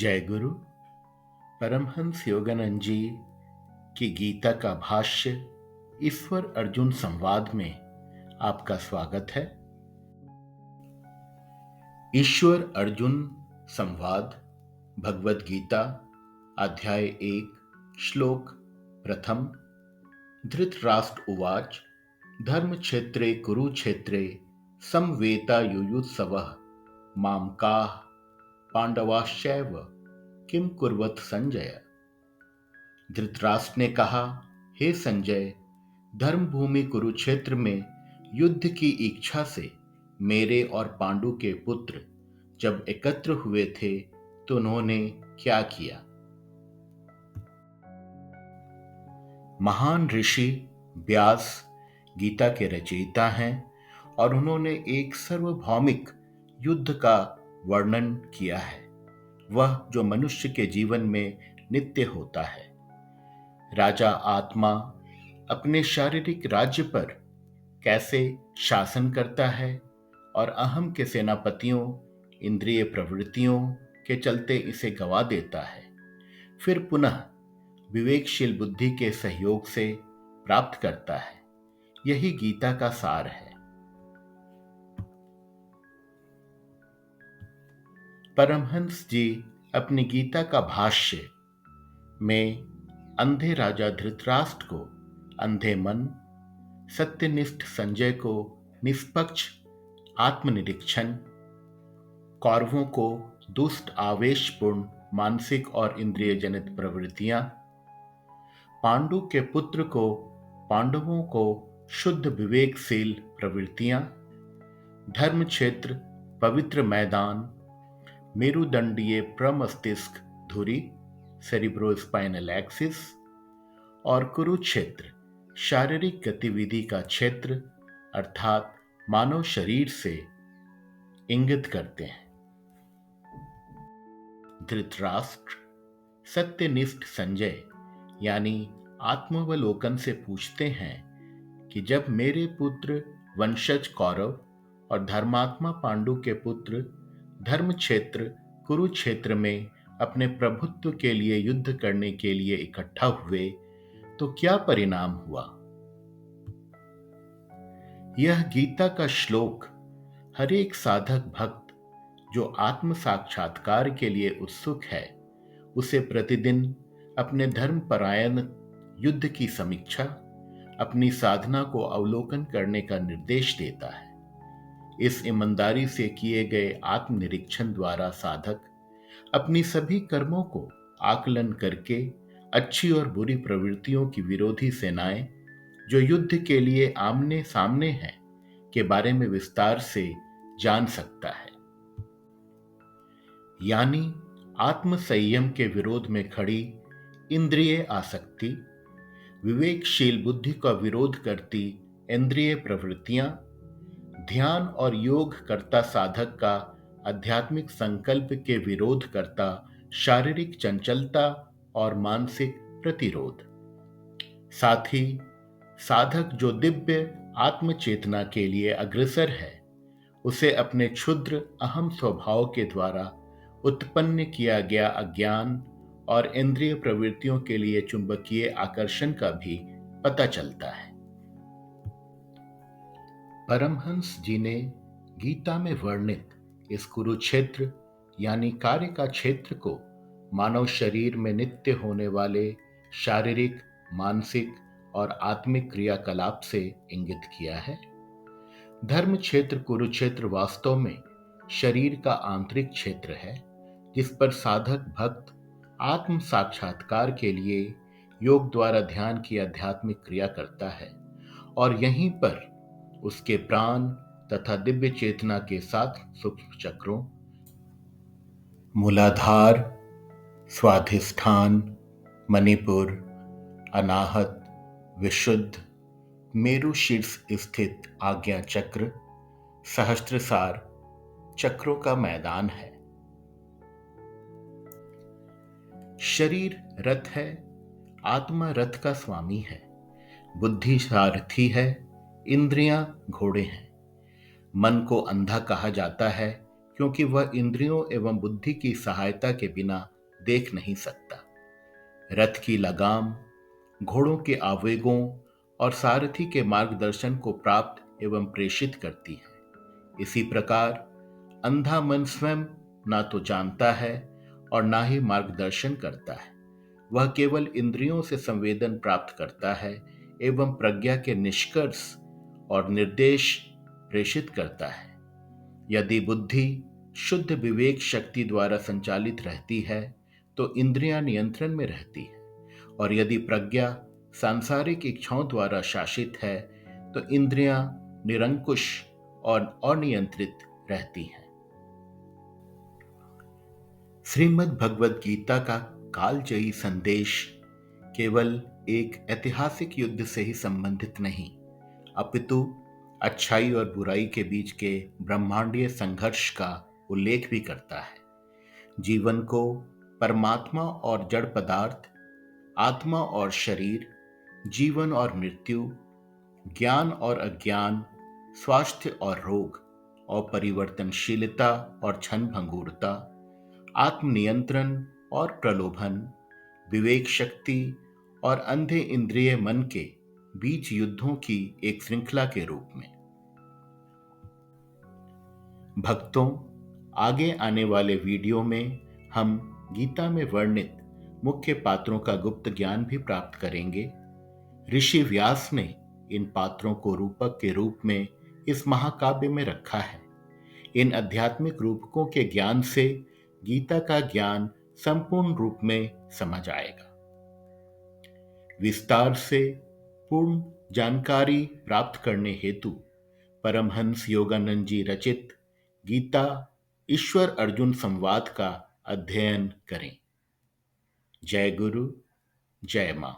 जय गुरु। परमहंस योगानंद जी की गीता का भाष्य ईश्वर अर्जुन संवाद में आपका स्वागत है। ईश्वर अर्जुन संवाद भगवद गीता अध्याय 1 श्लोक प्रथम। धृतराष्ट्र उवाच धर्मक्षेत्रे कुरुक्षेत्रे समवेतायुयुत्सवः मामकाः पांडवाश्चैव किम कुर्वत संजय। धृतराष्ट्र ने कहा, हे संजय, धर्मभूमि कुरुक्षेत्र में युद्ध की इच्छा से मेरे और पांडु के पुत्र जब एकत्र हुए थे तो उन्होंने क्या किया। महान ऋषि व्यास गीता के रचयिता हैं और उन्होंने एक सार्वभौमिक युद्ध का वर्णन किया है, वह जो मनुष्य के जीवन में नित्य होता है। राजा आत्मा अपने शारीरिक राज्य पर कैसे शासन करता है और अहम के सेनापतियों इंद्रिय प्रवृत्तियों के चलते इसे गवा देता है, फिर पुनः विवेकशील बुद्धि के सहयोग से प्राप्त करता है। यही गीता का सार है। परमहंस जी अपनी गीता का भाष्य में अंधे राजा धृतराष्ट्र को अंधे मन, सत्यनिष्ठ संजय को निष्पक्ष आत्मनिरीक्षण, कौरवों को दुष्ट आवेशपूर्ण मानसिक और इंद्रिय जनित प्रवृत्तियां, पांडु के पुत्र को पांडवों को शुद्ध विवेकशील प्रवृत्तियां, धर्म क्षेत्र पवित्र मैदान, मेरुदंडीय प्रमस्तिष्क धुरी सेरिब्रोस्पाइनल एक्सिस और कुरुक्षेत्र शारीरिक गतिविधि का क्षेत्र अर्थात मानव शरीर से इंगित करते हैं। धृतराष्ट्र सत्यनिष्ठ संजय यानी आत्मावलोकन से पूछते हैं कि जब मेरे पुत्र वंशज कौरव और धर्मात्मा पांडु के पुत्र धर्म क्षेत्र कुरुक्षेत्र में अपने प्रभुत्व के लिए युद्ध करने के लिए इकट्ठा हुए तो क्या परिणाम हुआ। यह गीता का श्लोक हर एक साधक भक्त जो आत्म साक्षात्कार के लिए उत्सुक है उसे प्रतिदिन अपने धर्मपरायण युद्ध की समीक्षा, अपनी साधना को अवलोकन करने का निर्देश देता है। इस ईमानदारी से किए गए आत्मनिरीक्षण द्वारा साधक अपनी सभी कर्मों को आकलन करके अच्छी और बुरी प्रवृत्तियों की विरोधी सेनाएं जो युद्ध के लिए आमने सामने हैं के बारे में विस्तार से जान सकता है। यानी आत्म संयम के विरोध में खड़ी इंद्रिय आसक्ति, विवेकशील बुद्धि का विरोध करती इंद्रिय प्रवृत्तियां, ध्यान और योग करता साधक का आध्यात्मिक संकल्प के विरोध करता शारीरिक चंचलता और मानसिक प्रतिरोध। साथ ही साधक जो दिव्य आत्मचेतना के लिए अग्रसर है उसे अपने क्षुद्र अहम स्वभाव के द्वारा उत्पन्न किया गया अज्ञान और इंद्रिय प्रवृत्तियों के लिए चुंबकीय आकर्षण का भी पता चलता है। परमहंस जी ने गीता में वर्णित इस कुरुक्षेत्र यानी कार्य का क्षेत्र को मानव शरीर में नित्य होने वाले शारीरिक, मानसिक और आत्मिक क्रियाकलाप से इंगित किया है। धर्म क्षेत्र कुरुक्षेत्र वास्तव में शरीर का आंतरिक क्षेत्र है जिस पर साधक भक्त आत्म साक्षात्कार के लिए योग द्वारा ध्यान की आध्यात्मिक क्रिया करता है और यहीं पर उसके प्राण तथा दिव्य चेतना के साथ सूक्ष्म चक्रों मूलाधार, स्वाधिष्ठान, मणिपुर, अनाहत, विशुद्ध, मेरु शीर्ष स्थित आज्ञा चक्र, सहस्त्रसार चक्रों का मैदान है। शरीर रथ है, आत्मा रथ का स्वामी है, बुद्धि सारथी है, इंद्रियां घोड़े हैं। मन को अंधा कहा जाता है क्योंकि वह इंद्रियों एवं बुद्धि की सहायता के बिना देख नहीं सकता। रथ की लगाम घोड़ों के आवेगों और सारथी के मार्गदर्शन को प्राप्त एवं प्रेषित करती है। इसी प्रकार अंधा मन स्वयं ना तो जानता है और ना ही मार्गदर्शन करता है। वह केवल इंद्रियों से संवेदन प्राप्त करता है एवं प्रज्ञा के निष्कर्ष और निर्देश प्रेषित करता है। यदि बुद्धि शुद्ध विवेक शक्ति द्वारा संचालित रहती है तो इंद्रियां नियंत्रण में रहती है, और यदि प्रज्ञा सांसारिक इच्छाओं द्वारा शासित है तो इंद्रियां निरंकुश और अनियंत्रित रहती हैं। श्रीमद् भगवद गीता का कालजयी संदेश केवल एक ऐतिहासिक युद्ध से ही संबंधित नहीं, अपितु अच्छाई और बुराई के बीच के ब्रह्मांडीय संघर्ष का उल्लेख भी करता है। जीवन को परमात्मा और जड़ पदार्थ, आत्मा और शरीर, जीवन और मृत्यु, ज्ञान और अज्ञान, स्वास्थ्य और रोग, और परिवर्तनशीलता और क्षण भंगुरता, आत्मनियंत्रण और प्रलोभन, विवेक शक्ति और अंधे इंद्रिय मन के बीच युद्धों की एक श्रृंखला के रूप में। भक्तों, आगे आने वाले वीडियो में हम गीता में वर्णित मुख्य पात्रों का गुप्त ज्ञान भी प्राप्त करेंगे। ऋषि व्यास ने इन पात्रों को रूपक के रूप में इस महाकाव्य में रखा है। इन आध्यात्मिक रूपकों के ज्ञान से गीता का ज्ञान संपूर्ण रूप में समझ आएगा। विस्तार से पूर्ण जानकारी प्राप्त करने हेतु परमहंस योगानंद जी रचित गीता ईश्वर अर्जुन संवाद का अध्ययन करें। जय गुरु, जय मां।